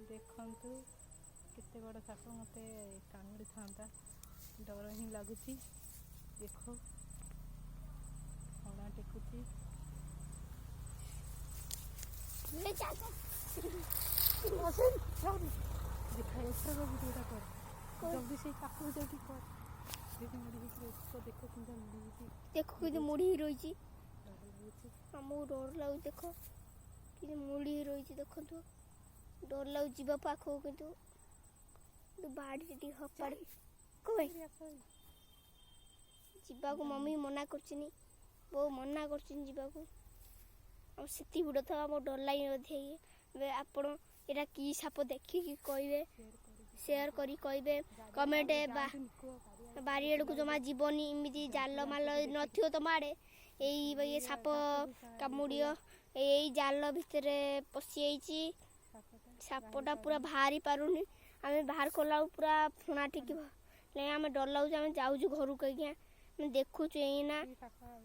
देखंतु केते बड़ साप मते कामुड़ी थांता डर ही लगुची। देखो हणा टेकुची देखा एथर वीडियोटा कर जल्दी से काकू जल्दी कर देखो मुड़ी इसको देखो किंदा मुड़ी देखो कि मुड़ी रही हमको डर लगुच देखो कि मुड़ी रही देखो डर लगुच जीवा पाख किंतु बाड़ी हपाड़ी जीवा को मम्मी मना कर बो मना कर जीवा को से भिड़ था आम डर लगे आपण यहाँ कि साप देखिकी कहे शेयर करी कहे कमेंट बारिएड़ को जमा जीवनी इमती जाल माल न तुम आड़े ये साप कामुड़ियो यही जाल भितर पशि सापटा पूरा बाहरी पारुनी आम बाहर कला पूरा फुणा टिक आम डर लगुच आम जाऊँ घर को देखुचु यही ना।